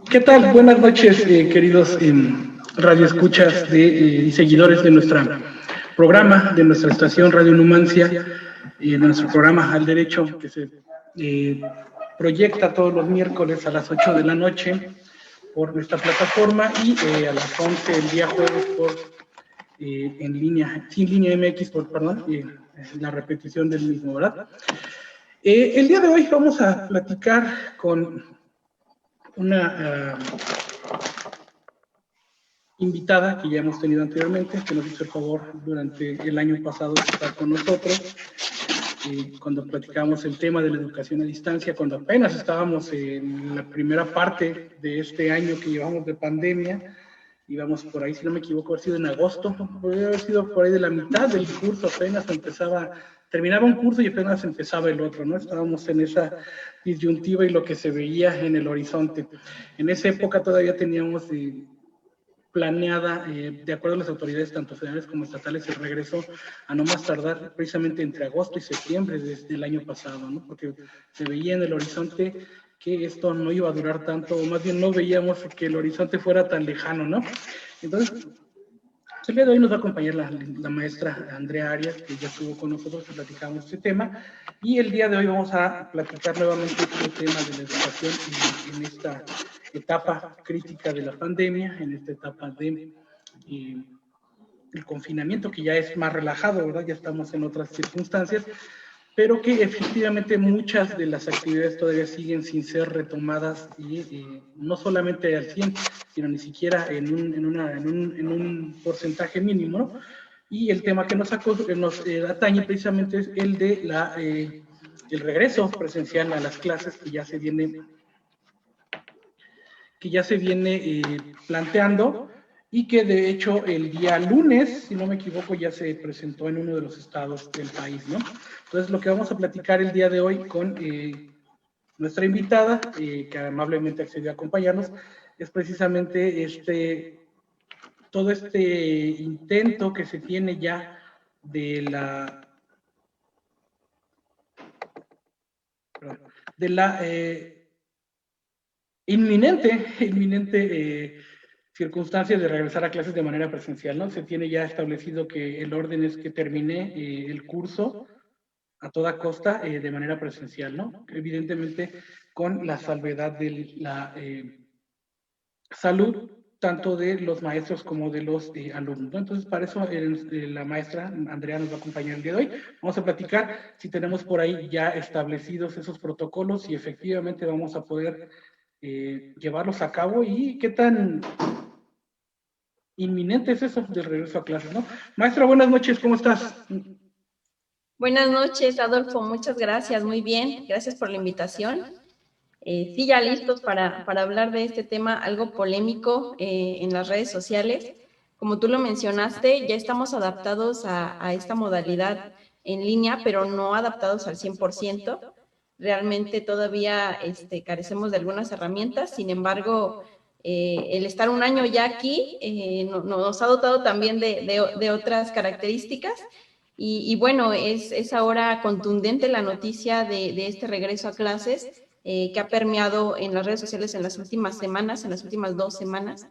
¿Qué tal? Buenas noches, queridos radioescuchas y seguidores de nuestro programa, de nuestra estación Radio Numancia, de nuestro programa Al Derecho, que se proyecta todos los miércoles a las 8 de la noche por nuestra plataforma y a las 11 el día jueves por en línea, sin línea MX, perdón, la repetición del mismo, ¿verdad? El día de hoy vamos a platicar con una invitada que ya hemos tenido anteriormente, que nos hizo el favor durante el año pasado de estar con nosotros, cuando platicamos el tema de la educación a distancia, cuando apenas estábamos en la primera parte de este año que llevamos de pandemia, íbamos por ahí, si no me equivoco, haber sido en agosto, podría haber sido por ahí de la mitad del curso, apenas terminaba un curso y apenas empezaba el otro, ¿no? Estábamos en esa disyuntiva y lo que se veía en el horizonte. En esa época todavía teníamos planeada, de acuerdo a las autoridades tanto federales como estatales, el regreso a no más tardar precisamente entre agosto y septiembre desde el año pasado, ¿no? Porque se veía en el horizonte que esto no iba a durar tanto, o más bien no veíamos que el horizonte fuera tan lejano, ¿no? Entonces, el día de hoy nos va a acompañar la maestra Andrea Arias, que ya estuvo con nosotros y platicamos este tema, y el día de hoy vamos a platicar nuevamente este tema de la educación en esta etapa crítica de la pandemia, en esta etapa de el confinamiento, que ya es más relajado, ¿verdad? Ya estamos en otras circunstancias, pero que efectivamente muchas de las actividades todavía siguen sin ser retomadas y no solamente al 100, sino ni siquiera en un porcentaje mínimo, ¿no? Y el tema que nos atañe precisamente es el de el regreso presencial a las clases que ya se viene planteando y que de hecho el día lunes, si no me equivoco, ya se presentó en uno de los estados del país, ¿no? Entonces, lo que vamos a platicar el día de hoy con nuestra invitada, que amablemente accedió a acompañarnos, es precisamente todo este intento que se tiene ya de la inminente circunstancias de regresar a clases de manera presencial, ¿no? Se tiene ya establecido que el orden es que termine el curso a toda costa de manera presencial, ¿no? Evidentemente con la salvedad de la salud tanto de los maestros como de los alumnos, ¿no? Entonces, para eso la maestra Andrea nos va a acompañar el día de hoy. Vamos a platicar si tenemos por ahí ya establecidos esos protocolos y efectivamente vamos a poder llevarlos a cabo y qué tan inminente es eso del regreso a clases, ¿no? Maestra, buenas noches, ¿cómo estás? Buenas noches, Adolfo, muchas gracias, muy bien, gracias por la invitación. Sí, ya listos para hablar de este tema algo polémico en las redes sociales. Como tú lo mencionaste, ya estamos adaptados a esta modalidad en línea, pero no adaptados al 100%. Realmente todavía carecemos de algunas herramientas, sin embargo, el estar un año ya aquí nos ha dotado también de otras características. Y bueno, es ahora contundente la noticia de este regreso a clases que ha permeado en las redes sociales en las últimas semanas, en las últimas 2 semanas.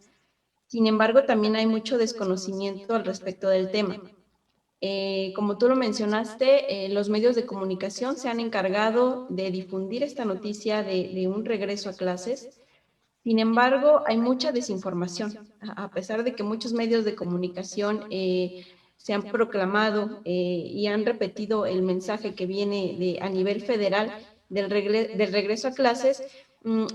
Sin embargo, también hay mucho desconocimiento al respecto del tema. Como tú lo mencionaste, los medios de comunicación se han encargado de difundir esta noticia de un regreso a clases. Sin embargo, hay mucha desinformación, a pesar de que muchos medios de comunicación se han proclamado y han repetido el mensaje que viene a nivel federal del regreso a clases,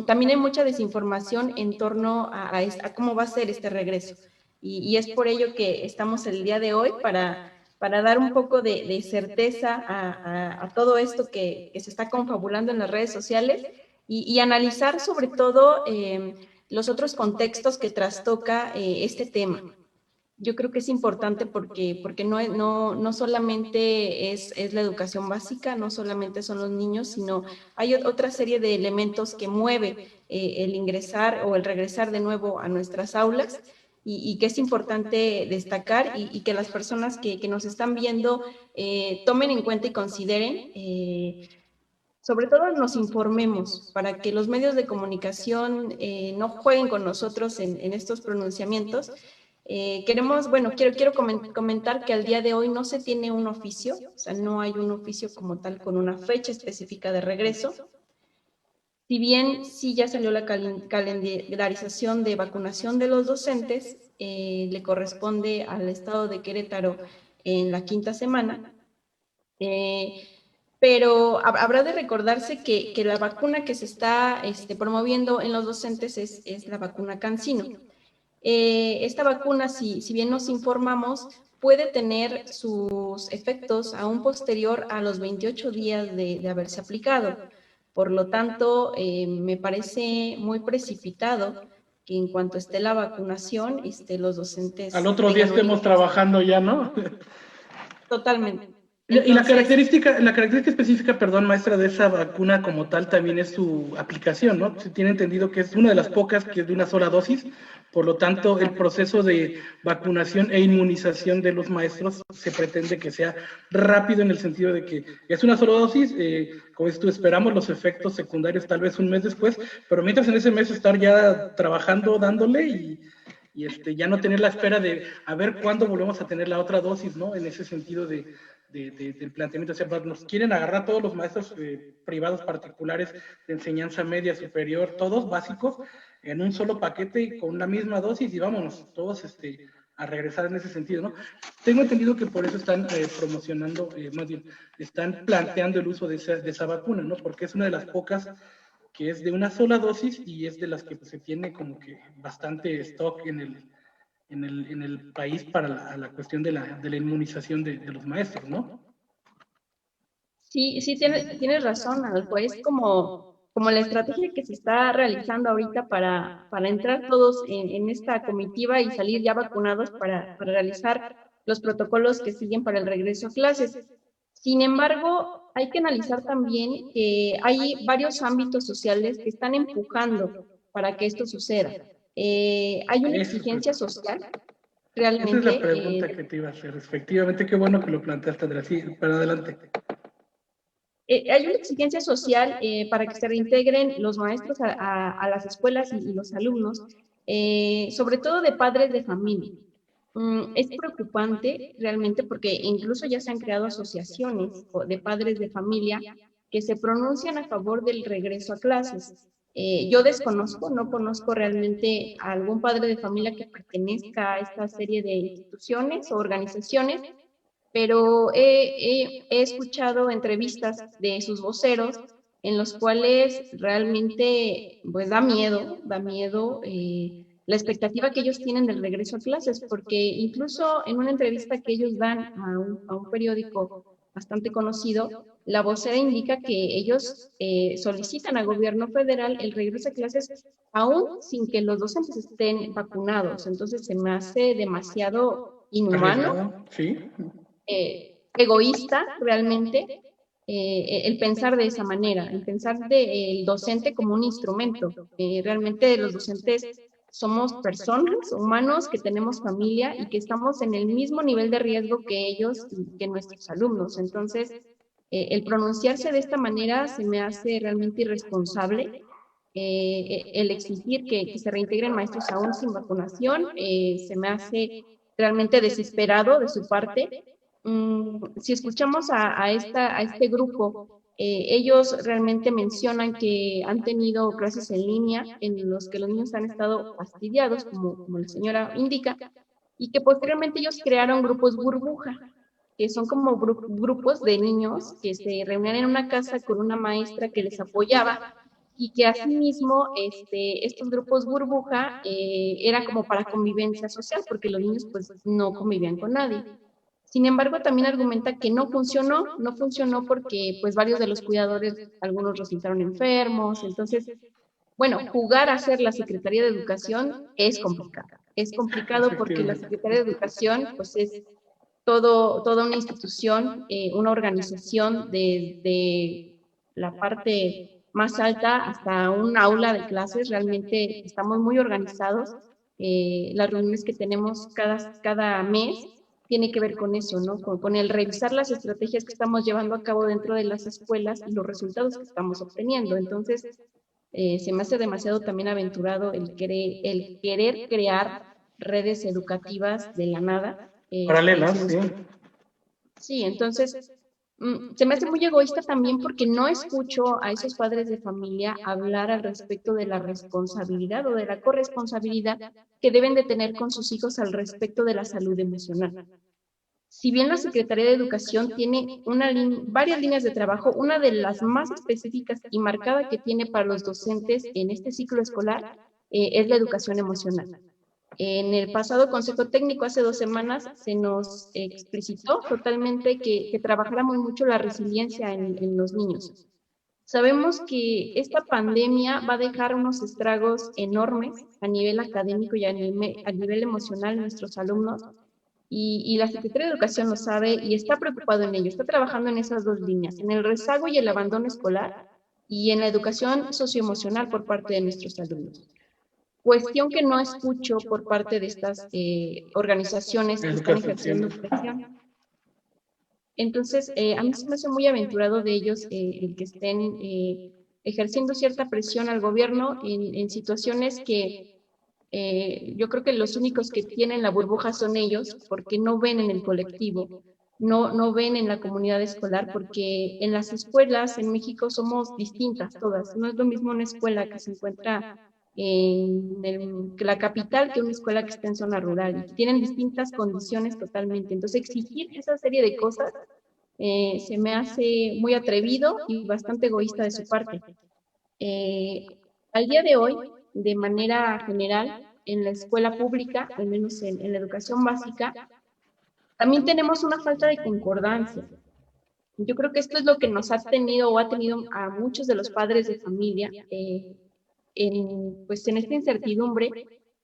también hay mucha desinformación en torno a cómo va a ser este regreso. Y es por ello que estamos el día de hoy para dar un poco de certeza a todo esto que se está confabulando en las redes sociales y analizar sobre todo los otros contextos que trastoca este tema. Yo creo que es importante porque no solamente es la educación básica, no solamente son los niños, sino hay otra serie de elementos que mueve el ingresar o el regresar de nuevo a nuestras aulas y que es importante destacar y que las personas que nos están viendo tomen en cuenta y consideren sobre todo nos informemos para que los medios de comunicación no jueguen con nosotros en estos pronunciamientos. Quiero comentar que al día de hoy no se tiene un oficio, o sea, no hay un oficio como tal con una fecha específica de regreso. Si bien sí ya salió la calendarización de vacunación de los docentes, le corresponde al estado de Querétaro en la 5ª semana, pero habrá de recordarse que la vacuna que se está promoviendo en los docentes es la vacuna CanSino. Esta vacuna, si bien nos informamos, puede tener sus efectos aún posterior a los 28 días de haberse aplicado. Por lo tanto, me parece muy precipitado que en cuanto esté la vacunación, los docentes... Al otro día estemos trabajando ya, ¿no? Totalmente. Entonces, y la característica específica, perdón, maestra, de esa vacuna como tal también es su aplicación, ¿no? Se tiene entendido que es una de las pocas que es de una sola dosis, por lo tanto, el proceso de vacunación e inmunización de los maestros se pretende que sea rápido en el sentido de que es una sola dosis, como dices tú, esperamos los efectos secundarios tal vez un mes después, pero mientras en ese mes estar ya trabajando, dándole y ya no tener la espera de a ver cuándo volvemos a tener la otra dosis, ¿no? En ese sentido del planteamiento. O sea, nos quieren agarrar todos los maestros privados particulares de enseñanza media, superior, todos básicos, en un solo paquete y con la misma dosis y vámonos, todos a regresar en ese sentido, ¿no? Tengo entendido que por eso están promocionando, más bien, están planteando el uso de esa vacuna, ¿no? Porque es una de las pocas que es de una sola dosis y es de las que pues, se tiene como que bastante stock en el país para la cuestión de la inmunización de los maestros, ¿no? Sí, tienes razón, Adolfo. Es como la estrategia que se está realizando ahorita para entrar todos en esta comitiva y salir ya vacunados para realizar los protocolos que siguen para el regreso a clases. Sin embargo, hay que analizar también que hay varios ámbitos sociales que están empujando para que esto suceda. Hay una exigencia social, realmente. Esa es la pregunta que te iba a hacer. Efectivamente, qué bueno que lo planteaste, Andrea. Sí, para adelante. Hay una exigencia social para que se reintegren los maestros a las escuelas y los alumnos, sobre todo de padres de familia. Es preocupante realmente porque incluso ya se han creado asociaciones de padres de familia que se pronuncian a favor del regreso a clases. Yo no conozco realmente a algún padre de familia que pertenezca a esta serie de instituciones o organizaciones, pero he escuchado entrevistas de sus voceros en los cuales realmente pues da miedo la expectativa que ellos tienen del regreso a clases, porque incluso en una entrevista que ellos dan a un periódico bastante conocido, la vocera indica que ellos solicitan al gobierno federal el regreso a clases aún sin que los docentes estén vacunados. Entonces se me hace demasiado inhumano, sí, egoísta realmente, el pensar de esa manera, el pensar del docente como un instrumento. Realmente los docentes somos personas, humanos, que tenemos familia y que estamos en el mismo nivel de riesgo que ellos y que nuestros alumnos. Entonces, el pronunciarse de esta manera se me hace realmente irresponsable. El exigir que se reintegren maestros aún sin vacunación se me hace realmente desesperado de su parte. Si escuchamos a este grupo, ellos realmente mencionan que han tenido clases en línea en los que los niños han estado fastidiados, como la señora indica, y que posteriormente ellos crearon grupos burbuja, que son como grupos de niños que se reunían en una casa con una maestra que les apoyaba y que asimismo estos grupos burbuja era como para convivencia social, porque los niños pues no convivían con nadie. Sin embargo, también argumenta que no funcionó porque pues varios de los cuidadores, algunos resultaron enfermos, entonces, bueno, jugar a ser la Secretaría de Educación es complicado. Es complicado porque la Secretaría de Educación pues es toda una institución, una organización desde la parte más alta hasta un aula de clases. Realmente estamos muy organizados. Las reuniones que tenemos cada mes tiene que ver con eso, ¿no? Con el revisar las estrategias que estamos llevando a cabo dentro de las escuelas y los resultados que estamos obteniendo. Entonces, se me hace demasiado también aventurado el querer crear redes educativas de la nada. Paralelas, sí. Sí, entonces se me hace muy egoísta también porque no escucho a esos padres de familia hablar al respecto de la responsabilidad o de la corresponsabilidad que deben de tener con sus hijos al respecto de la salud emocional. Si bien la Secretaría de Educación tiene varias líneas de trabajo, una de las más específicas y marcada que tiene para los docentes en este ciclo escolar es la educación emocional. En el pasado Consejo Técnico, hace 2 semanas, se nos explicitó totalmente que trabajáramos mucho la resiliencia en los niños. Sabemos que esta pandemia va a dejar unos estragos enormes a nivel académico y a nivel emocional en nuestros alumnos, y la Secretaría de Educación lo sabe y está preocupado en ello, está trabajando en esas 2 líneas, en el rezago y el abandono escolar y en la educación socioemocional por parte de nuestros alumnos. Cuestión que no escucho por parte de estas organizaciones que están ejerciendo presión. Entonces, a mí se me hace muy aventurado de ellos el que estén ejerciendo cierta presión al gobierno en situaciones que yo creo que los únicos que tienen la burbuja son ellos, porque no ven en el colectivo, no ven en la comunidad escolar, porque en las escuelas en México somos distintas todas. No es lo mismo una escuela que se encuentra en la capital que una escuela que está en zona rural. Y tienen distintas condiciones totalmente. Entonces, exigir esa serie de cosas se me hace muy atrevido y bastante egoísta de su parte. Al día de hoy, de manera general, en la escuela pública, al menos en la educación básica, también tenemos una falta de concordancia. Yo creo que esto es lo que nos ha tenido o ha tenido a muchos de los padres de familia pues en esta incertidumbre,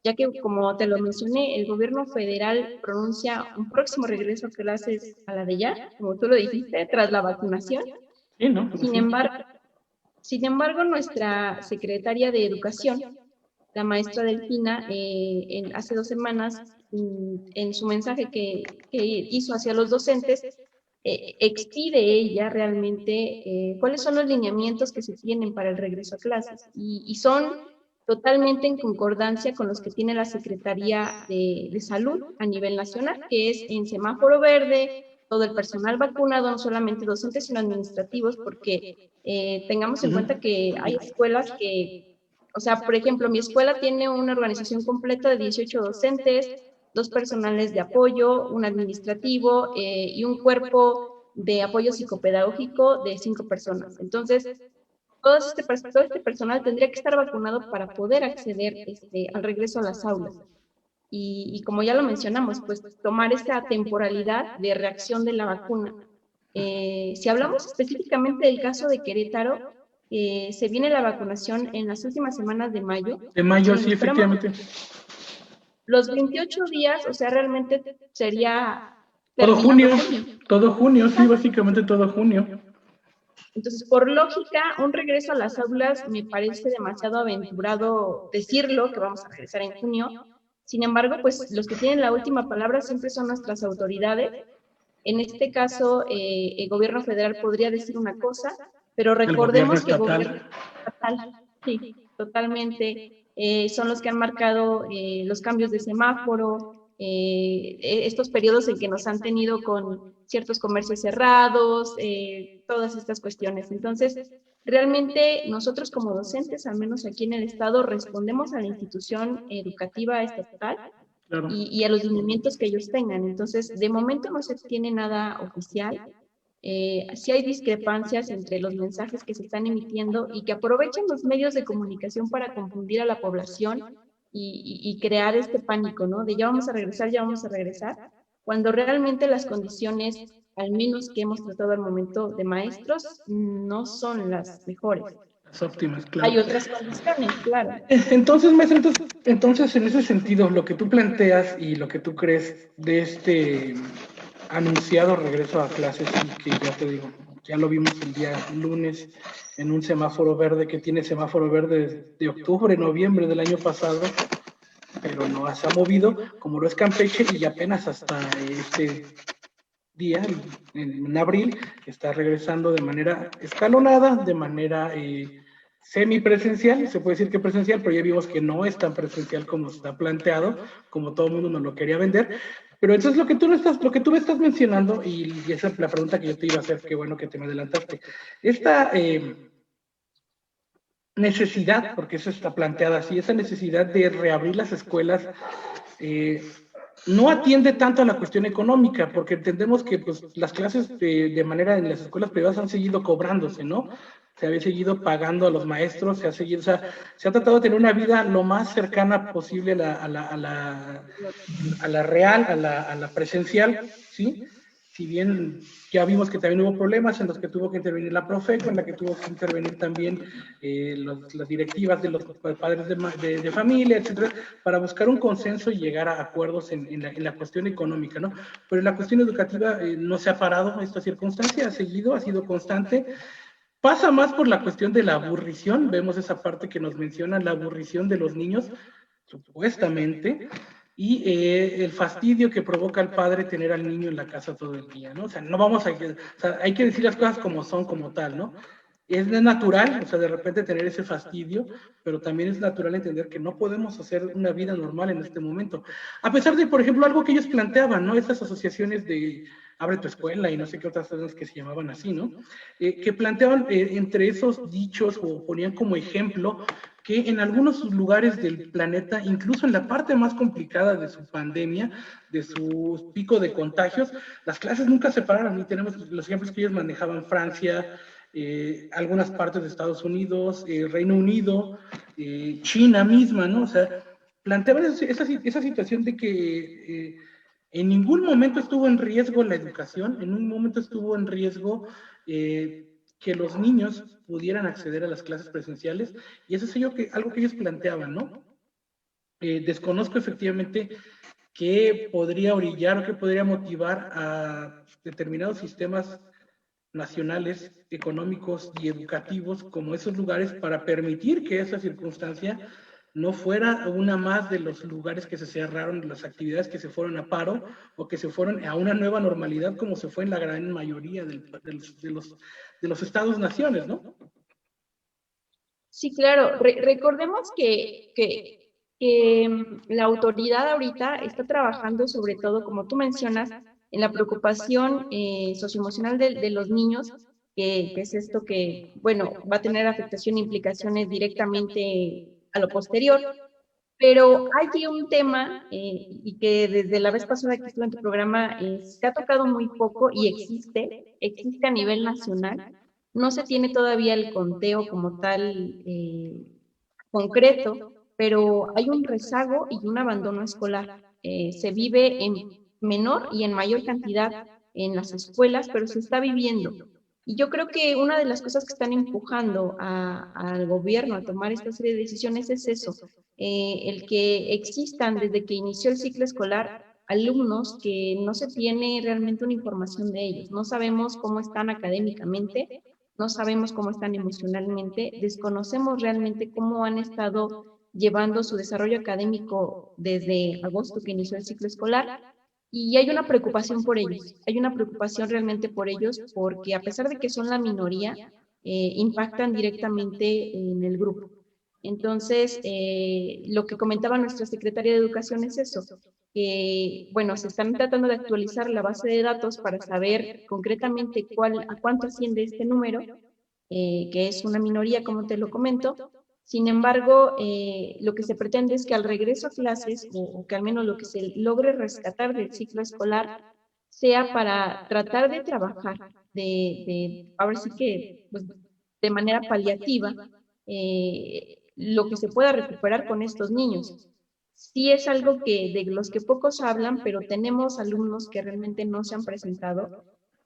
ya que, como te lo mencioné, el gobierno federal pronuncia un próximo regreso a clases a la de ya, como tú lo dijiste, tras la vacunación. Sí, ¿no? Sin embargo, nuestra secretaria de Educación, la maestra Delfina, hace 2 semanas, en su mensaje que hizo hacia los docentes, expide ella realmente cuáles son los lineamientos que se tienen para el regreso a clases y son totalmente en concordancia con los que tiene la Secretaría de Salud a nivel nacional, que es en semáforo verde, todo el personal vacunado, no solamente docentes, sino administrativos, porque tengamos en cuenta que hay escuelas que, o sea, por ejemplo, mi escuela tiene una organización completa de 18 docentes, 2 personales de apoyo, un administrativo y un cuerpo de apoyo psicopedagógico de 5 personas. Entonces, todo este personal tendría que estar vacunado para poder acceder al regreso a las aulas. Y como ya lo mencionamos, pues tomar esta temporalidad de reacción de la vacuna. Si hablamos específicamente del caso de Querétaro, se viene la vacunación en las últimas semanas de mayo. De mayo, sí, efectivamente. Los 28 días, o sea, realmente sería... Todo junio, sí, básicamente todo junio. Entonces, por lógica, un regreso a las aulas me parece demasiado aventurado decirlo, que vamos a regresar en junio. Sin embargo, pues los que tienen la última palabra siempre son nuestras autoridades. En este caso, el gobierno federal podría decir una cosa, pero recordemos que el gobierno estatal, sí, totalmente, son los que han marcado los cambios de semáforo, estos periodos en que nos han tenido con ciertos comercios cerrados, todas estas cuestiones. Entonces, realmente nosotros como docentes, al menos aquí en el estado, respondemos a la institución educativa estatal y a los lineamientos que ellos tengan. Entonces, de momento no se tiene nada oficial. Sí hay discrepancias entre los mensajes que se están emitiendo y que aprovechan los medios de comunicación para confundir a la población y crear este pánico, ¿no? De ya vamos a regresar, cuando realmente las condiciones, al menos que hemos tratado al momento de maestros, no son las mejores. Las óptimas, claro. Hay otras condiciones, claro. Entonces, maestra, entonces, en ese sentido, lo que tú planteas y lo que tú crees de este anunciado regreso a clases, y que ya te digo, ya lo vimos el día lunes en un semáforo verde que tiene semáforo verde de octubre, noviembre del año pasado, pero no se ha movido, como lo es Campeche, y apenas hasta este día, en abril, está regresando de manera escalonada, de manera semipresencial, se puede decir que presencial, pero ya vimos que no es tan presencial como está planteado, como todo el mundo nos lo quería vender. Pero eso es lo que tú me estás mencionando, y esa es la pregunta que yo te iba a hacer, qué bueno que te me adelantaste. Esta necesidad, porque eso está planteada así, esa necesidad de reabrir las escuelas, no atiende tanto a la cuestión económica, porque entendemos que pues, las clases de manera en las escuelas privadas han seguido cobrándose, ¿no? Se había seguido pagando a los maestros, se ha tratado de tener una vida lo más cercana posible a la real, a la presencial, ¿sí? Si bien ya vimos que también hubo problemas en los que tuvo que intervenir la Profeco, en la que tuvo que intervenir también las directivas de los padres de familia, etcétera, para buscar un consenso y llegar a acuerdos en la cuestión económica, ¿no? Pero en la cuestión educativa no se ha parado esta circunstancia, ha seguido, ha sido constante. Pasa más por la cuestión de la aburrición, vemos esa parte que nos menciona, la aburrición de los niños, supuestamente, y el fastidio que provoca al padre tener al niño en la casa todo el día, ¿no? O sea, no vamos a, o sea, hay que decir las cosas como son, como tal, ¿no? Es natural, o sea, de repente tener ese fastidio, pero también es natural entender que no podemos hacer una vida normal en este momento. A pesar de, por ejemplo, algo que ellos planteaban, ¿no? Estas asociaciones de abre tu escuela y no sé qué otras cosas que se llamaban así, ¿no? Que planteaban entre esos dichos o ponían como ejemplo que en algunos lugares del planeta, incluso en la parte más complicada de su pandemia, de su pico de contagios, las clases nunca se pararon. Y tenemos los ejemplos que ellos manejaban: Francia, algunas partes de Estados Unidos, Reino Unido, China misma, ¿no? O sea, planteaban esa situación de que en ningún momento estuvo en riesgo la educación, en un momento estuvo en riesgo que los niños pudieran acceder a las clases presenciales, y eso es algo que ellos planteaban, ¿no? Desconozco efectivamente qué podría orillar o qué podría motivar a determinados sistemas nacionales, económicos y educativos como esos lugares para permitir que esa circunstancia no fuera una más de los lugares que se cerraron, las actividades que se fueron a paro o que se fueron a una nueva normalidad como se fue en la gran mayoría de los estados-naciones, ¿no? Sí, claro. Recordemos que la autoridad ahorita está trabajando sobre todo, como tú mencionas, en la preocupación socioemocional de los niños, que es esto que, bueno, va a tener afectación e implicaciones directamente a lo posterior. Pero hay un tema, y que desde la vez pasada que estuve en tu programa se ha tocado muy poco y existe a nivel nacional. No se tiene todavía el conteo como tal concreto, pero hay un rezago y un abandono escolar. Se vive en menor y en mayor cantidad en las escuelas, pero se está viviendo. Y yo creo que una de las cosas que están empujando al gobierno a tomar esta serie de decisiones es eso, el que existan desde que inició el ciclo escolar alumnos que no se tiene realmente una información de ellos. No sabemos cómo están académicamente, no sabemos cómo están emocionalmente, desconocemos realmente cómo han estado llevando su desarrollo académico desde agosto que inició el ciclo escolar. Y hay una preocupación por ellos, hay una preocupación realmente por ellos porque a pesar de que son la minoría, impactan directamente en el grupo. Entonces, lo que comentaba nuestra secretaria de Educación es eso, que, bueno, se están tratando de actualizar la base de datos para saber concretamente a cuánto asciende este número, que es una minoría, como te lo comento. Sin embargo, lo que se pretende es que al regreso a clases, o que al menos lo que se logre rescatar del ciclo escolar, sea para tratar de trabajar, ahora sí que, pues, de manera paliativa, lo que se pueda recuperar con estos niños. Sí es algo que de los que pocos hablan, pero tenemos alumnos que realmente no se han presentado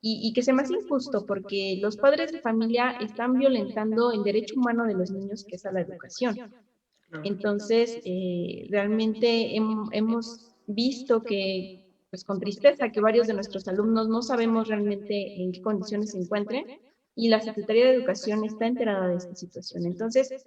y que se me hace injusto porque los padres de familia están violentando el derecho humano de los niños, que es a la educación. Entonces, realmente hemos visto que, pues con tristeza, que varios de nuestros alumnos no sabemos realmente en qué condiciones se encuentren y la Secretaría de Educación está enterada de esta situación. Entonces,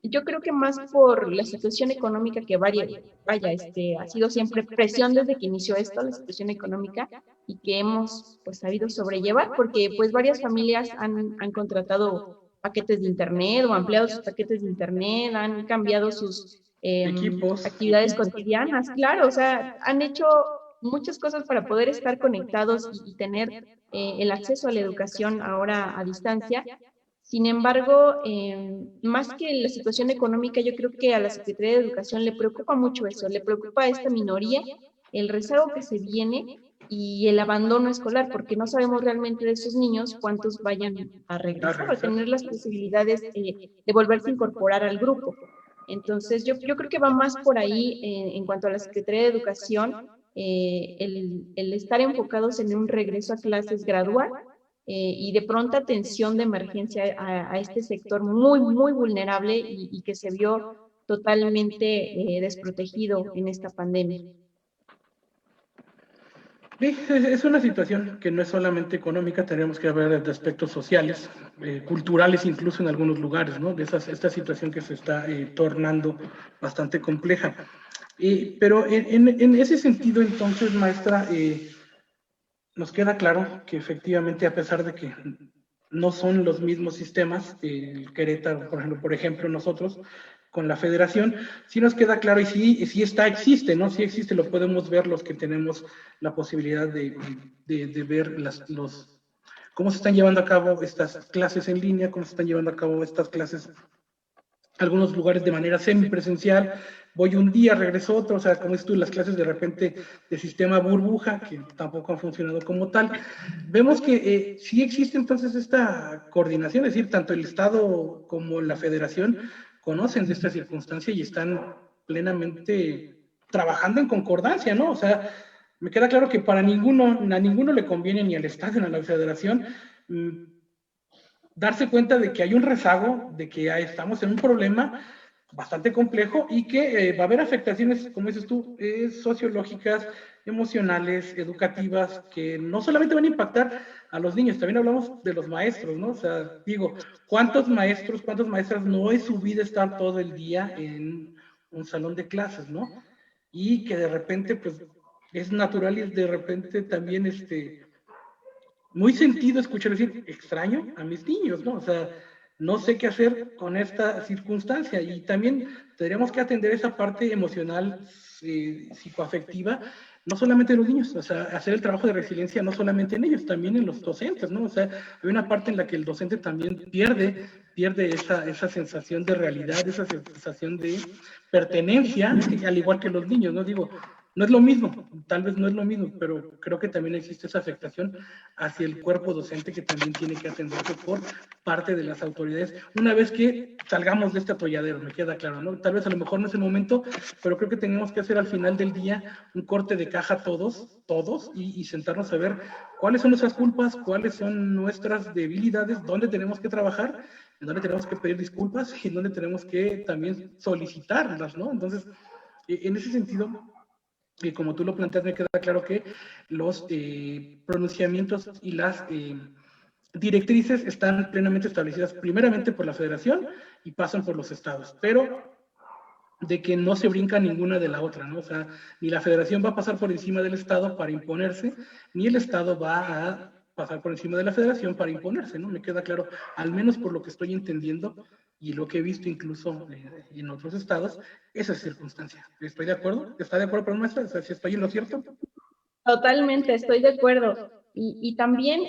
Yo creo que más por la situación económica que ha sido siempre presión desde que inició esto, la situación económica, y que hemos pues sabido sobrellevar, porque pues varias familias han contratado paquetes de internet o ampliado sus paquetes de internet, han cambiado sus Equipos. actividades cotidianas, claro, o sea, han hecho muchas cosas para poder estar conectados y tener el acceso a la educación ahora a distancia. Sin embargo, más que la situación económica, yo creo que a la Secretaría de Educación le preocupa mucho eso, le preocupa a esta minoría el rezago que se viene y el abandono escolar, porque no sabemos realmente de esos niños cuántos vayan a regresar, a tener las posibilidades de volverse a incorporar al grupo. Entonces, yo creo que va más por ahí en cuanto a la Secretaría de Educación, el estar enfocados en un regreso a clases gradual y de pronta atención de emergencia a este sector muy, muy vulnerable y que se vio totalmente desprotegido en esta pandemia. Sí, es una situación que no es solamente económica, tenemos que hablar de aspectos sociales, culturales incluso en algunos lugares, ¿no? De esta situación que se está tornando bastante compleja. Pero en ese sentido, entonces, maestra, nos queda claro que efectivamente, a pesar de que no son los mismos sistemas, Querétaro, por ejemplo, nosotros, con la federación, sí nos queda claro y sí existe, ¿no? Sí existe, lo podemos ver los que tenemos la posibilidad de ver cómo se están llevando a cabo estas clases en línea, cómo se están llevando a cabo estas clases algunos lugares de manera semipresencial, voy un día, regreso otro, o sea, como dices tú, las clases de repente de sistema burbuja, que tampoco han funcionado como tal. Vemos que sí existe entonces esta coordinación, es decir, tanto el Estado como la Federación conocen de esta circunstancia y están plenamente trabajando en concordancia, ¿no? O sea, me queda claro que a ninguno le conviene, ni al Estado ni a la Federación, darse cuenta de que hay un rezago, de que estamos en un problema bastante complejo y que va a haber afectaciones, como dices tú, sociológicas, emocionales, educativas, que no solamente van a impactar a los niños, también hablamos de los maestros, ¿no? O sea, digo, ¿cuántos maestros, cuántas maestras no es su vida estar todo el día en un salón de clases, ¿no? Y que de repente, pues, es natural y de repente también, muy sentido escuchar decir, extraño a mis niños, ¿no? O sea, no sé qué hacer con esta circunstancia y también tendríamos que atender esa parte emocional, psicoafectiva, no solamente en los niños, o sea, hacer el trabajo de resiliencia no solamente en ellos, también en los docentes, ¿no? O sea, hay una parte en la que el docente también pierde esa sensación de realidad, esa sensación de pertenencia, al igual que los niños, ¿no? Digo, no es lo mismo, tal vez no es lo mismo, pero creo que también existe esa afectación hacia el cuerpo docente que también tiene que atenderse por parte de las autoridades una vez que salgamos de este atolladero, me queda claro, ¿no? Tal vez a lo mejor no es el momento, pero creo que tenemos que hacer al final del día un corte de caja todos, y sentarnos a ver cuáles son nuestras culpas, cuáles son nuestras debilidades, dónde tenemos que trabajar, en dónde tenemos que pedir disculpas y en dónde tenemos que también solicitarlas, ¿no? Entonces, en ese sentido, y como tú lo planteas, me queda claro que los pronunciamientos y las directrices están plenamente establecidas primeramente por la federación y pasan por los estados, pero de que no se brinca ninguna de la otra, ¿no? O sea, ni la federación va a pasar por encima del estado para imponerse, ni el estado va a pasar por encima de la federación para imponerse, ¿no? Me queda claro, al menos por lo que estoy entendiendo y lo que he visto incluso en otros estados, esa circunstancia. ¿Estoy de acuerdo? ¿Está de acuerdo, maestra? O sea, si estoy en lo cierto. Totalmente, estoy de acuerdo. Y también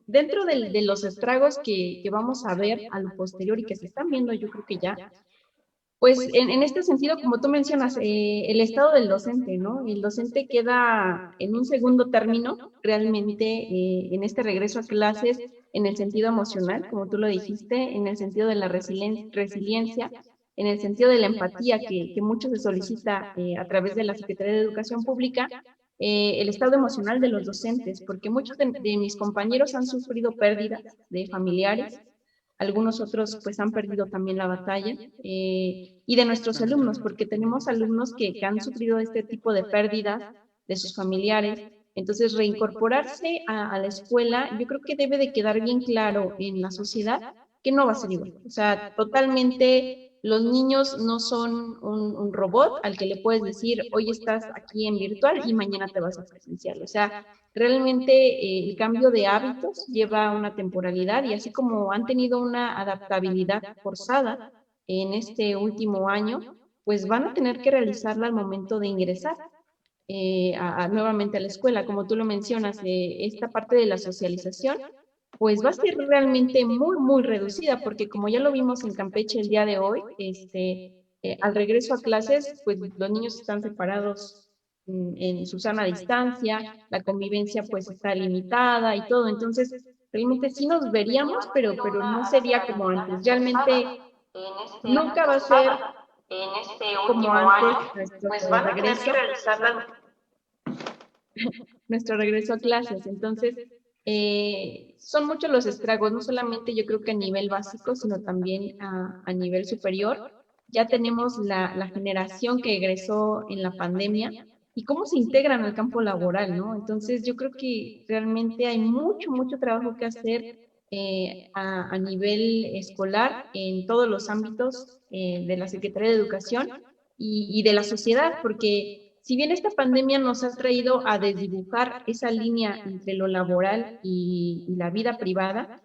dentro de los estragos que vamos a ver a lo posterior y que se están viendo, yo creo que ya, pues en este sentido, como tú mencionas, el estado del docente, ¿no? El docente queda en un segundo término realmente en este regreso a clases en el sentido emocional, como tú lo dijiste, en el sentido de la resiliencia, en el sentido de la empatía que mucho se solicita a través de la Secretaría de Educación Pública, el estado emocional de los docentes, porque muchos de mis compañeros han sufrido pérdidas de familiares, algunos otros pues han perdido también la batalla, y de nuestros alumnos, porque tenemos alumnos que han sufrido este tipo de pérdidas de sus familiares. Entonces, reincorporarse a la escuela, yo creo que debe de quedar bien claro en la sociedad que no va a ser igual. O sea, totalmente los niños no son un robot al que le puedes decir, hoy estás aquí en virtual y mañana te vas a presencial. O sea, realmente el cambio de hábitos lleva una temporalidad y así como han tenido una adaptabilidad forzada en este último año, pues van a tener que realizarla al momento de ingresar nuevamente a la escuela. Como tú lo mencionas, esta parte de la socialización, pues va a ser realmente muy, muy reducida, porque como ya lo vimos en Campeche el día de hoy, al regreso a clases, pues los niños están separados en su sana distancia, la convivencia pues está limitada y todo, entonces realmente sí nos veríamos, pero no sería como antes, realmente nunca va a ser como antes nuestro regreso a clases. Entonces, son muchos los estragos, no solamente yo creo que a nivel básico, sino también a nivel superior. Ya tenemos la generación que egresó en la pandemia y cómo se integran al campo laboral, ¿no? Entonces, yo creo que realmente hay mucho, mucho trabajo que hacer a nivel escolar en todos los ámbitos de la Secretaría de Educación y de la sociedad, porque si bien esta pandemia nos ha traído a desdibujar esa línea entre lo laboral y la vida privada,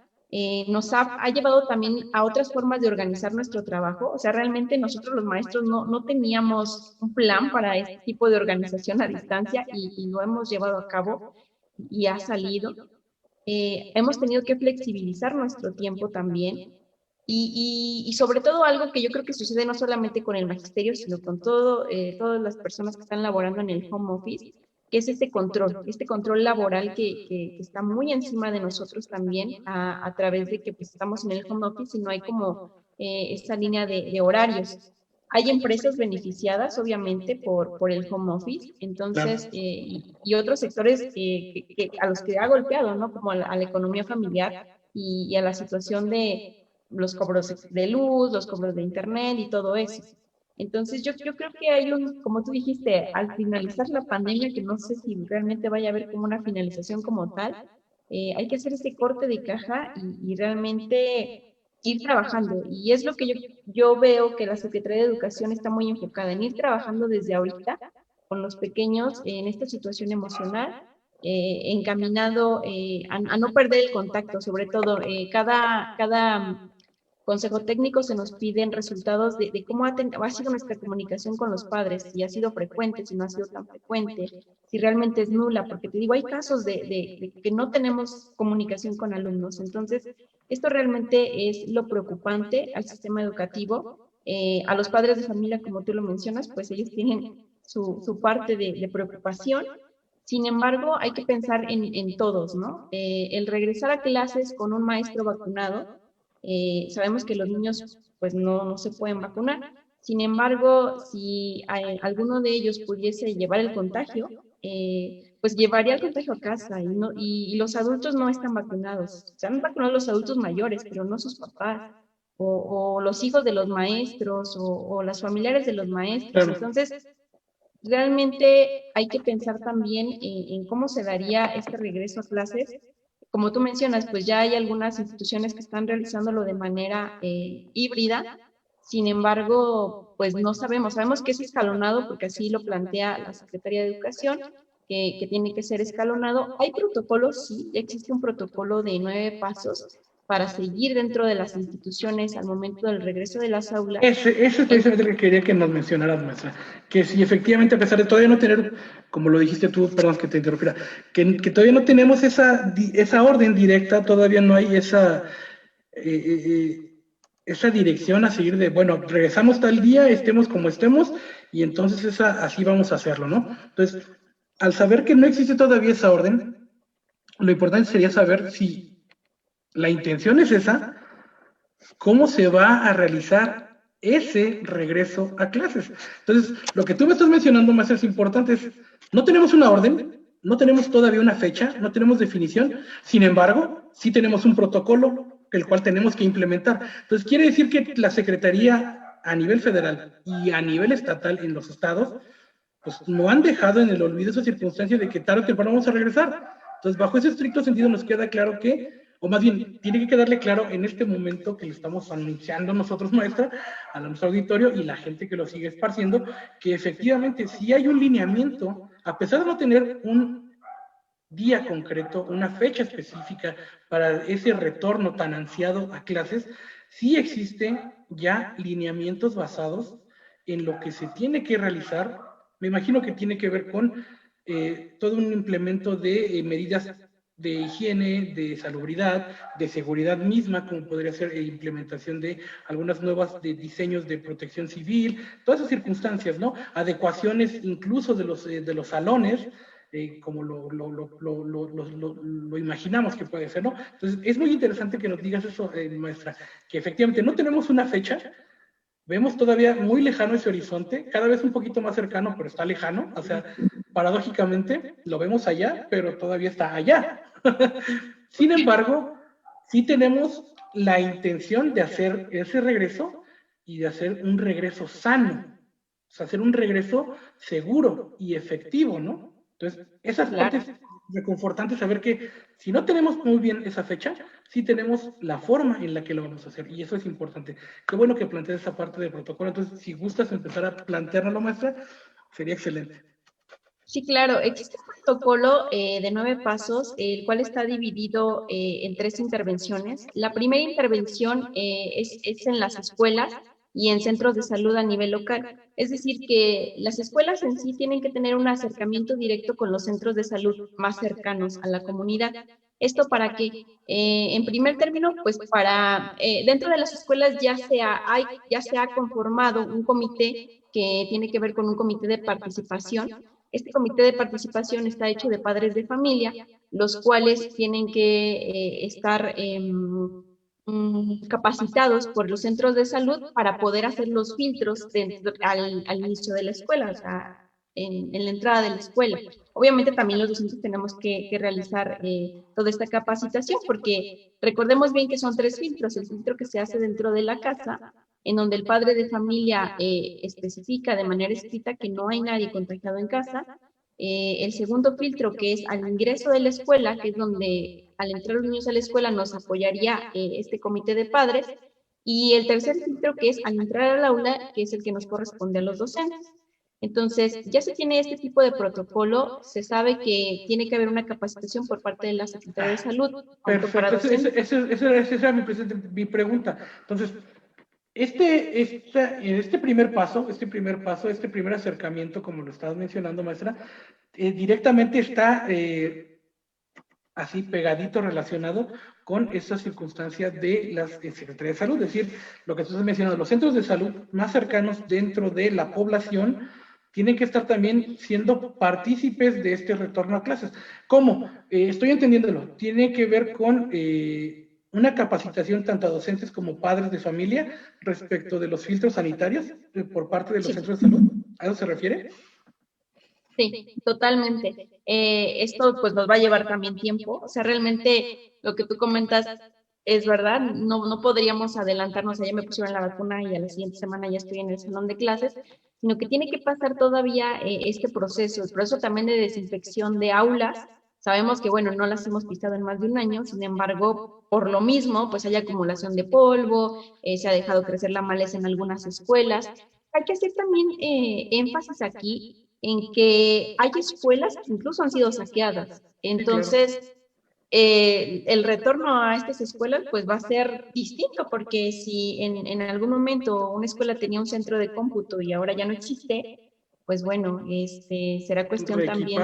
nos ha llevado también a otras formas de organizar nuestro trabajo. O sea, realmente nosotros los maestros no teníamos un plan para este tipo de organización a distancia y lo hemos llevado a cabo y ha salido. Hemos tenido que flexibilizar nuestro tiempo también y sobre todo algo que yo creo que sucede no solamente con el magisterio, sino con todas las personas que están laborando en el home office, que es este control laboral que está muy encima de nosotros también a través de que pues, estamos en el home office y no hay como esa línea de horarios. Hay empresas beneficiadas, obviamente, por el home office, entonces, y otros sectores a los que ha golpeado, ¿no? Como a la economía familiar y a la situación de los cobros de luz, los cobros de internet y todo eso. Entonces, yo creo que hay como tú dijiste, al finalizar la pandemia, que no sé si realmente vaya a haber como una finalización como tal, hay que hacer ese corte de caja y realmente ir trabajando. Y es lo que yo veo que la Secretaría de Educación está muy enfocada en ir trabajando desde ahorita con los pequeños en esta situación emocional, encaminado a no perder el contacto, sobre todo cada consejo técnico se nos piden resultados de cómo ha sido nuestra comunicación con los padres, si ha sido frecuente, si no ha sido tan frecuente, si realmente es nula, porque te digo, hay casos de que no tenemos comunicación con alumnos. Entonces, esto realmente es lo preocupante al sistema educativo. A los padres de familia, como tú lo mencionas, pues ellos tienen su parte de preocupación. Sin embargo, hay que pensar en todos, ¿no? El regresar a clases con un maestro vacunado, sabemos que los niños pues no se pueden vacunar. Sin embargo, si alguno de ellos pudiese llevar el contagio, pues llevaría el contagio a casa y los adultos no están vacunados. Se han vacunado los adultos mayores, pero no sus papás o los hijos de los maestros o las familiares de los maestros. Claro. Entonces, realmente hay que pensar también en cómo se daría este regreso a clases. Como tú mencionas, pues ya hay algunas instituciones que están realizándolo de manera híbrida. Sin embargo, pues no sabemos que es escalonado porque así lo plantea la Secretaría de Educación, que tiene que ser escalonado. Hay protocolos, sí, existe un protocolo de 9 pasos para seguir dentro de las instituciones al momento del regreso de las aulas. Ese es precisamente lo que quería que nos mencionaras, maestra. Que si efectivamente, a pesar de todavía no tener, como lo dijiste tú, perdón que te interrumpiera, que todavía no tenemos esa orden directa, todavía no hay esa dirección a seguir de, bueno, regresamos tal día, estemos como estemos, y entonces así vamos a hacerlo, ¿no? Entonces, al saber que no existe todavía esa orden, lo importante sería saber si la intención es esa, cómo se va a realizar ese regreso a clases. Entonces, lo que tú me estás mencionando más es importante, no tenemos una orden, no tenemos todavía una fecha, no tenemos definición, sin embargo, sí tenemos un protocolo el cual tenemos que implementar. Entonces, quiere decir que la Secretaría a nivel federal y a nivel estatal en los estados, pues no han dejado en el olvido esa circunstancia de que tarde o temprano vamos a regresar. Entonces, bajo ese estricto sentido nos queda claro que o más bien, tiene que quedarle claro en este momento que le estamos anunciando nosotros, maestra, a nuestro auditorio y la gente que lo sigue esparciendo, que efectivamente sí hay un lineamiento, a pesar de no tener un día concreto, una fecha específica para ese retorno tan ansiado a clases, sí existen ya lineamientos basados en lo que se tiene que realizar. Me imagino que tiene que ver con todo un implemento de medidas de higiene, de salubridad, de seguridad misma, como podría ser implementación de algunas nuevas de diseños de protección civil, todas esas circunstancias, ¿no? Adecuaciones incluso de los salones, como lo imaginamos que puede ser, ¿no? Entonces, es muy interesante que nos digas eso, maestra, que efectivamente no tenemos una fecha, vemos todavía muy lejano ese horizonte, cada vez un poquito más cercano, pero está lejano, o sea, paradójicamente lo vemos allá, pero todavía está allá. Sin embargo, sí tenemos la intención de hacer ese regreso y de hacer un regreso sano, o sea, hacer un regreso seguro y efectivo, ¿no? Entonces, esas partes reconfortantes saber que si no tenemos muy bien esa fecha, sí tenemos la forma en la que lo vamos a hacer, y eso es importante. Qué bueno que plantees esa parte del protocolo. Entonces, si gustas empezar a plantearlo, maestra, sería excelente. Sí, claro. Existe un protocolo de 9 pasos, el cual está dividido en 3 intervenciones. La primera intervención es en las escuelas y en centros de salud a nivel local. Es decir, que las escuelas en sí tienen que tener un acercamiento directo con los centros de salud más cercanos a la comunidad. Esto para que, en primer término, pues para, dentro de las escuelas ya se ha conformado un comité que tiene que ver con un comité de participación. Este comité de participación está hecho de padres de familia, los cuales tienen que estar capacitados por los centros de salud para poder hacer los filtros al inicio de la escuela, o sea, en la entrada de la escuela. Obviamente también los docentes tenemos que realizar toda esta capacitación porque recordemos bien que son 3 filtros. El filtro que se hace dentro de la casa, en donde el padre de familia especifica de manera escrita que no hay nadie contagiado en casa. El segundo filtro, que es al ingreso de la escuela, que es donde al entrar los niños a la escuela nos apoyaría este comité de padres. Y el tercer filtro, que es al entrar al aula, que es el que nos corresponde a los docentes. Entonces, ya se tiene este tipo de protocolo, se sabe que tiene que haber una capacitación por parte de la Secretaría de Salud. Perfecto, esa era mi pregunta. Entonces, este primer paso, este primer acercamiento, como lo estabas mencionando, maestra, directamente está así pegadito relacionado con esa circunstancia de la Secretaría de Salud, es decir, lo que tú estás mencionando, los centros de salud más cercanos dentro de la población tienen que estar también siendo partícipes de este retorno a clases. ¿Cómo? Estoy entendiéndolo. Tiene que ver con una capacitación tanto a docentes como padres de familia respecto de los filtros sanitarios por parte de los centros de salud. ¿A eso se refiere? Sí, totalmente. Esto pues nos va a llevar también tiempo. O sea, realmente lo que tú comentas es verdad. No podríamos adelantarnos, ya me pusieron la vacuna y a la siguiente semana ya estoy en el salón de clases, sino que tiene que pasar todavía este proceso, el proceso también de desinfección de aulas. Sabemos que, bueno, no las hemos pisado en más de un año, sin embargo, por lo mismo, pues hay acumulación de polvo, se ha dejado crecer la maleza en algunas escuelas. Hay que hacer también énfasis aquí en que hay escuelas que incluso han sido saqueadas. Entonces, el retorno a estas escuelas pues va a ser distinto, porque si en algún momento una escuela tenía un centro de cómputo y ahora ya no existe, pues bueno, será cuestión también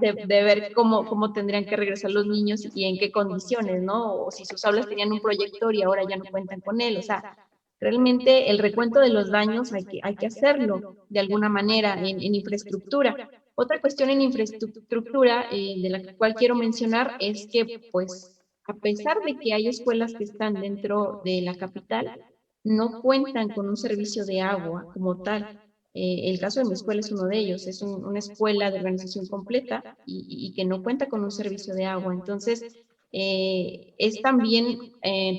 de ver cómo tendrían que regresar los niños y en qué condiciones, ¿no? O si sus aulas tenían un proyector y ahora ya no cuentan con él. O sea, realmente el recuento de los daños hay que hacerlo de alguna manera en infraestructura. Otra cuestión en infraestructura de la cual quiero mencionar es que, pues, a pesar de que hay escuelas que están dentro de la capital, no cuentan con un servicio de agua como tal. El caso de mi escuela es uno de ellos, es una escuela de organización completa y que no cuenta con un servicio de agua. Entonces, es también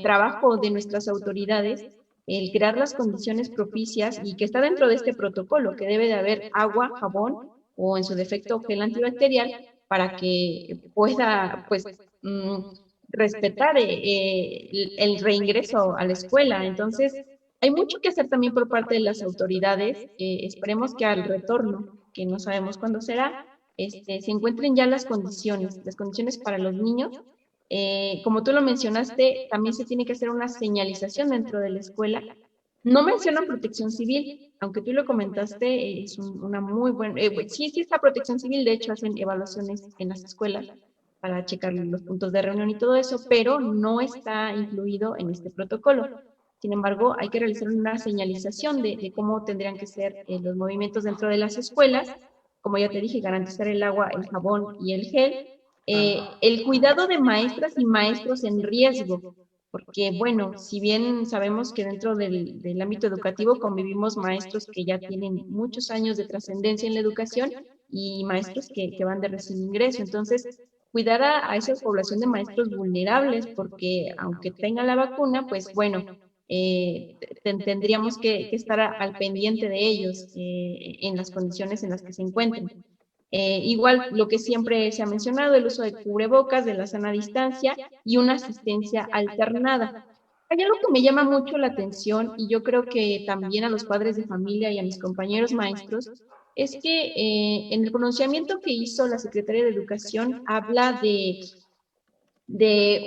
trabajo de nuestras autoridades el crear las condiciones propicias y que está dentro de este protocolo, que debe de haber agua, jabón o en su defecto gel antibacterial para que pueda, pues, respetar el reingreso a la escuela. Entonces, hay mucho que hacer también por parte de las autoridades. Esperemos que al retorno, que no sabemos cuándo será, se encuentren ya las condiciones para los niños. Como tú lo mencionaste, también se tiene que hacer una señalización dentro de la escuela. No mencionan protección civil, aunque tú lo comentaste, es una muy buena, sí, sí está protección civil, de hecho hacen evaluaciones en las escuelas para checar los puntos de reunión y todo eso, pero no está incluido en este protocolo. Sin embargo, hay que realizar una señalización de cómo tendrían que ser los movimientos dentro de las escuelas. Como ya te dije, garantizar el agua, el jabón y el gel. El cuidado de maestras y maestros en riesgo, porque bueno, si bien sabemos que dentro del ámbito educativo convivimos maestros que ya tienen muchos años de trascendencia en la educación y maestros que van de recién ingreso. Entonces, cuidar a esa población de maestros vulnerables, porque aunque tengan la vacuna, pues bueno, tendríamos que estar al pendiente de ellos en las condiciones en las que se encuentren. Igual lo que siempre se ha mencionado, el uso de cubrebocas, de la sana distancia y una asistencia alternada. Hay algo que me llama mucho la atención y yo creo que también a los padres de familia y a mis compañeros maestros, es que en el pronunciamiento que hizo la Secretaría de Educación habla de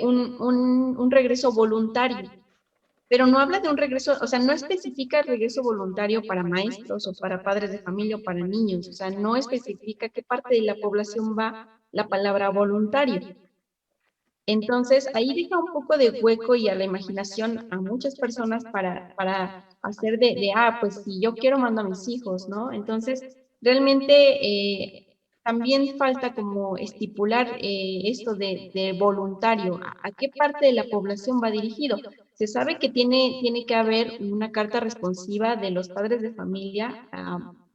un regreso voluntario, pero no habla de un regreso, o sea, no especifica el regreso voluntario para maestros o para padres de familia o para niños, o sea, no especifica qué parte de la población va la palabra voluntario. Entonces, ahí deja un poco de hueco y a la imaginación a muchas personas para hacer pues si yo quiero mando a mis hijos, ¿no? Entonces, realmente también falta como estipular esto de voluntario, a qué parte de la población va dirigido. Se sabe que tiene que haber una carta responsiva de los padres de familia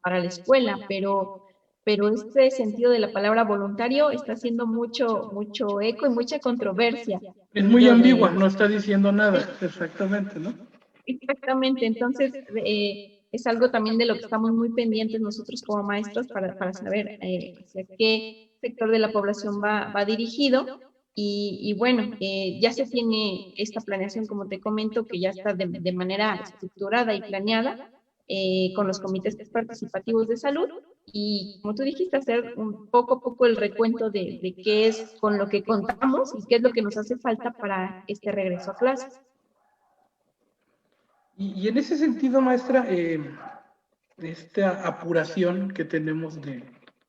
para la escuela, pero este sentido de la palabra voluntario está haciendo mucho eco y mucha controversia Es muy dentro ambigua, de... no está diciendo nada, exactamente, ¿no? Exactamente, entonces es algo también de lo que estamos muy pendientes nosotros como maestros para saber hacia qué sector de la población va dirigido. Y bueno, ya se tiene esta planeación, como te comento, que ya está de manera estructurada y planeada con los comités participativos de salud. Y como tú dijiste, hacer un poco a poco el recuento de qué es con lo que contamos y qué es lo que nos hace falta para este regreso a clases. Y en ese sentido, maestra, esta apuración que tenemos de,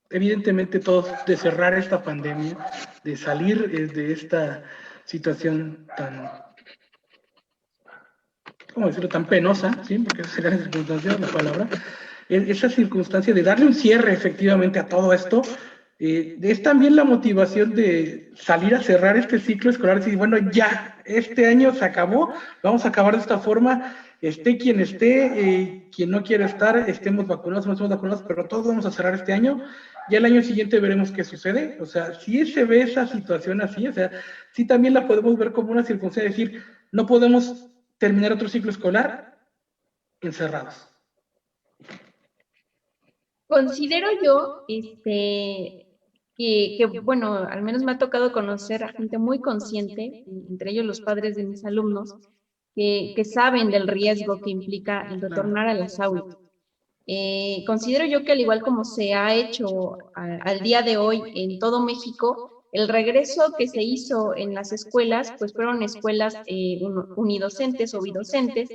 evidentemente todos, de cerrar esta pandemia, de salir de esta situación tan, ¿cómo decirlo?, tan penosa, ¿sí? Porque esa sería la circunstancia, la palabra, esa circunstancia de darle un cierre efectivamente a todo esto, es también la motivación de salir a cerrar este ciclo escolar y decir, bueno, ya, este año se acabó, vamos a acabar de esta forma, esté, quien no quiera estar, estemos vacunados, no estemos vacunados, pero todos vamos a cerrar este año, ya el año siguiente veremos qué sucede, o sea, si se ve esa situación así, o sea, sí también la podemos ver como una circunstancia de decir, no podemos terminar otro ciclo escolar encerrados. Considero yo bueno, al menos me ha tocado conocer a gente muy consciente, entre ellos los padres de mis alumnos, que saben del riesgo que implica el retornar a las aulas. Considero yo que al igual como se ha hecho al día de hoy en todo México, el regreso que se hizo en las escuelas, pues fueron escuelas unidocentes o bidocentes,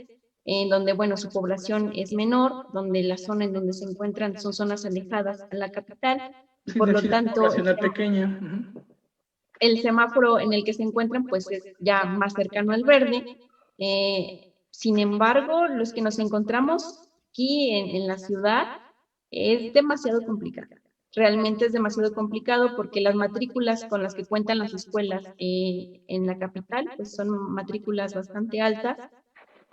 en donde, bueno, su población es menor, donde la zona en donde se encuentran son zonas alejadas a la capital, y Sí, por lo densidad tanto, poblacional pequeña. el semáforo en el que se encuentran, pues es ya más cercano al verde. Sin embargo, los que nos encontramos aquí en la ciudad es demasiado complicado. Realmente es demasiado complicado porque las matrículas con las que cuentan las escuelas en la capital pues son matrículas bastante altas,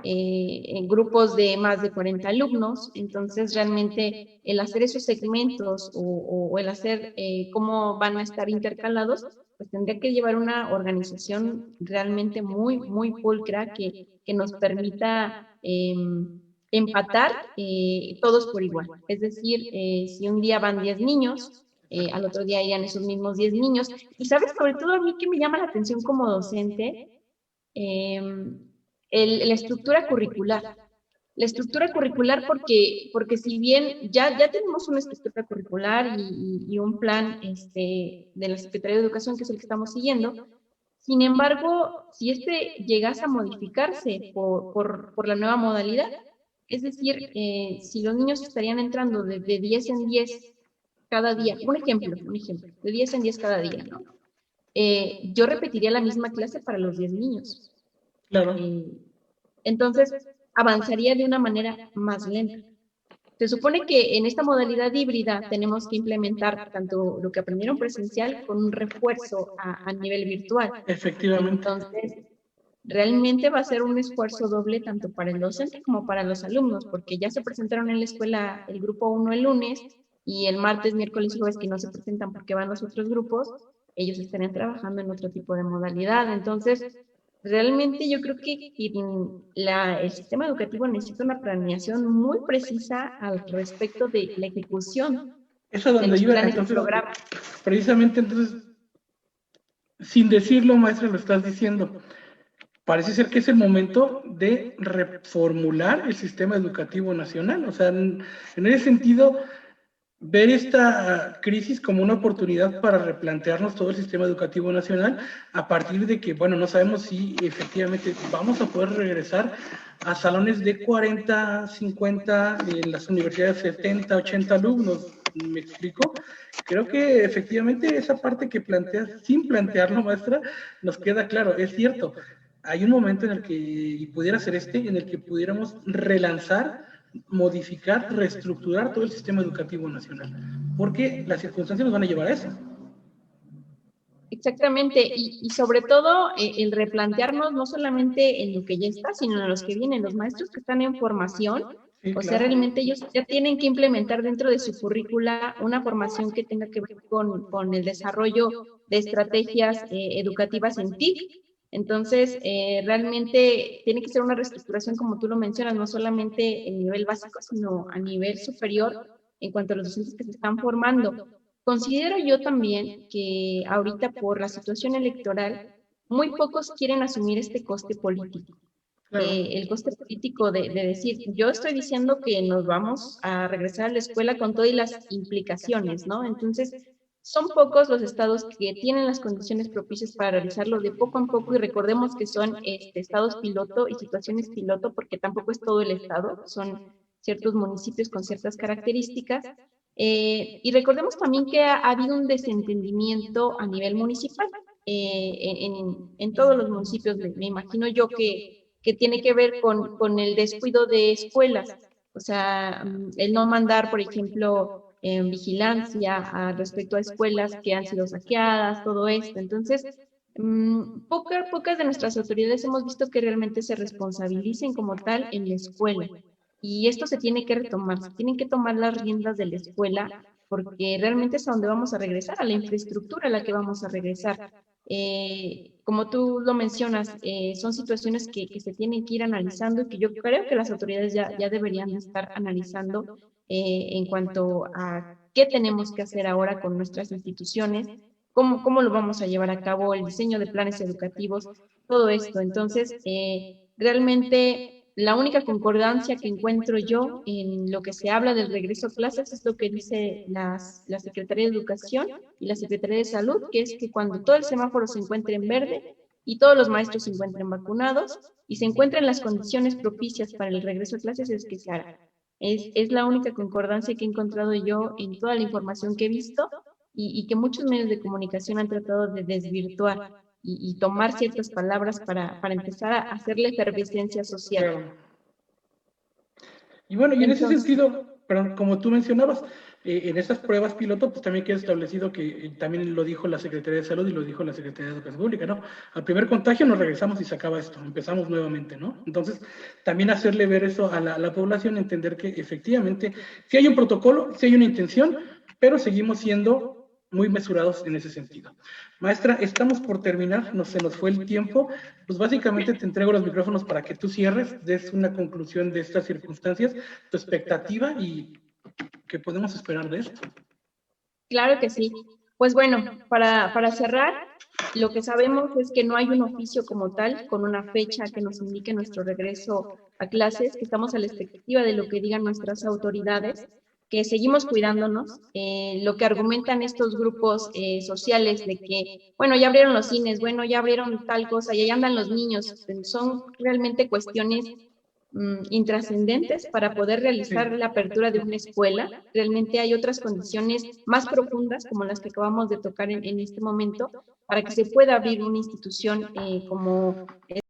en grupos de más de 40 alumnos, entonces realmente el hacer esos segmentos o el hacer cómo van a estar intercalados, pues tendría que llevar una organización realmente muy pulcra que nos permita empatar todos por igual. Es decir, si un día van 10 niños, al otro día irían esos mismos 10 niños. Y sabes, sobre todo a mí que me llama la atención como docente, la estructura curricular. La estructura curricular porque si bien ya tenemos una estructura curricular y un plan de la Secretaría de Educación, que es el que estamos siguiendo, sin embargo, si llegase a modificarse por la nueva modalidad, es decir, si los niños estarían entrando de 10 en 10 cada día, un ejemplo, de 10 en 10 cada día, ¿no? Yo repetiría la misma clase para los 10 niños. Claro. Entonces, avanzaría de una manera más lenta. Se supone que en esta modalidad híbrida tenemos que implementar tanto lo que aprendieron presencial con un refuerzo a nivel virtual. Efectivamente. Entonces, realmente va a ser un esfuerzo doble tanto para el docente como para los alumnos, porque ya se presentaron en la escuela el grupo 1 el lunes y el martes, miércoles y jueves que no se presentan porque van los otros grupos, ellos estarían trabajando en otro tipo de modalidad. Entonces, realmente yo creo que el sistema educativo necesita una planeación muy precisa al respecto de la ejecución Eso es de donde los iba, planes y entonces, programas. precisamente, entonces, sin decirlo, maestra, lo estás diciendo. Parece ser que es el momento de reformular el sistema educativo nacional. O sea, en ese sentido, ver esta crisis como una oportunidad para replantearnos todo el sistema educativo nacional a partir de que, bueno, no sabemos si efectivamente vamos a poder regresar a salones de 40, 50, en las universidades 70, 80 alumnos. ¿Me explico? Creo que efectivamente esa parte que planteas, sin plantearlo, maestra, nos queda claro, es cierto. Hay un momento en el que, y pudiera ser en el que pudiéramos relanzar, modificar, reestructurar todo el sistema educativo nacional, porque las circunstancias nos van a llevar a eso. Exactamente, y sobre todo el replantearnos no solamente en lo que ya está, sino en los que vienen, los maestros que están en formación, Sí, o sea, realmente ellos ya tienen que implementar dentro de su currícula una formación que tenga que ver con el desarrollo de estrategias educativas en TIC. Entonces, realmente tiene que ser una reestructuración, como tú lo mencionas, no solamente en nivel básico, sino a nivel superior en cuanto a los docentes que se están formando. Considero yo también que ahorita por la situación electoral, muy pocos quieren asumir este coste político. Claro. El coste político de decir, yo estoy diciendo que nos vamos a regresar a la escuela con todas las implicaciones, ¿no? Entonces, son pocos los estados que tienen las condiciones propicias para realizarlo de poco en poco y recordemos que son estados piloto y situaciones piloto porque tampoco es todo el estado, son ciertos municipios con ciertas características. Y recordemos también que ha habido un desentendimiento a nivel municipal. En todos los municipios, me imagino yo que tiene que ver con el descuido de escuelas. O sea, el no mandar, por ejemplo, vigilancia respecto a escuelas que han sido saqueadas, todo esto. Entonces, pocas de nuestras autoridades hemos visto que realmente se responsabilicen como tal en la escuela. Y esto se tiene que retomar, se tienen que tomar las riendas de la escuela porque realmente es a donde vamos a regresar, a la infraestructura a la que vamos a regresar. Como tú lo mencionas, son situaciones que se tienen que ir analizando y que yo creo que las autoridades ya deberían de estar analizando en cuanto a qué tenemos que hacer ahora con nuestras instituciones, cómo lo vamos a llevar a cabo, el diseño de planes educativos, todo esto. Entonces, realmente la única concordancia que encuentro yo en lo que se habla del regreso a clases es lo que dice la Secretaría de Educación y la Secretaría de Salud, que es que cuando todo el semáforo se encuentre en verde y todos los maestros se encuentren vacunados y se encuentren las condiciones propicias para el regreso a clases, es que se hará. Es la única concordancia que he encontrado yo en toda la información que he visto y que muchos medios de comunicación han tratado de desvirtuar y tomar ciertas palabras para empezar a hacer la efervescencia social. Claro. Y bueno, y en ese sentido, perdón, como tú mencionabas, en estas pruebas piloto, pues también queda establecido que también lo dijo la Secretaría de Salud y lo dijo la Secretaría de Educación Pública, ¿no? Al primer contagio nos regresamos y se acaba esto, empezamos nuevamente, ¿no? Entonces, también hacerle ver eso a la población, entender que efectivamente sí hay un protocolo, sí hay una intención, pero seguimos siendo muy mesurados en ese sentido. Maestra, estamos por terminar, se nos fue el tiempo, pues básicamente te entrego los micrófonos para que tú cierres, des una conclusión de estas circunstancias, tu expectativa y qué podemos esperar de esto. Claro que sí. Pues bueno, para cerrar, lo que sabemos es que no hay un oficio como tal, con una fecha que nos indique nuestro regreso a clases, que estamos a la expectativa de lo que digan nuestras autoridades, que seguimos cuidándonos. Lo que argumentan estos grupos sociales de que, bueno, ya abrieron los cines, bueno, ya abrieron tal cosa, y ahí andan los niños, son realmente cuestiones intrascendentes para poder realizar la apertura de una escuela. Realmente hay otras condiciones más profundas, como las que acabamos de tocar en este momento, para que se pueda abrir una institución como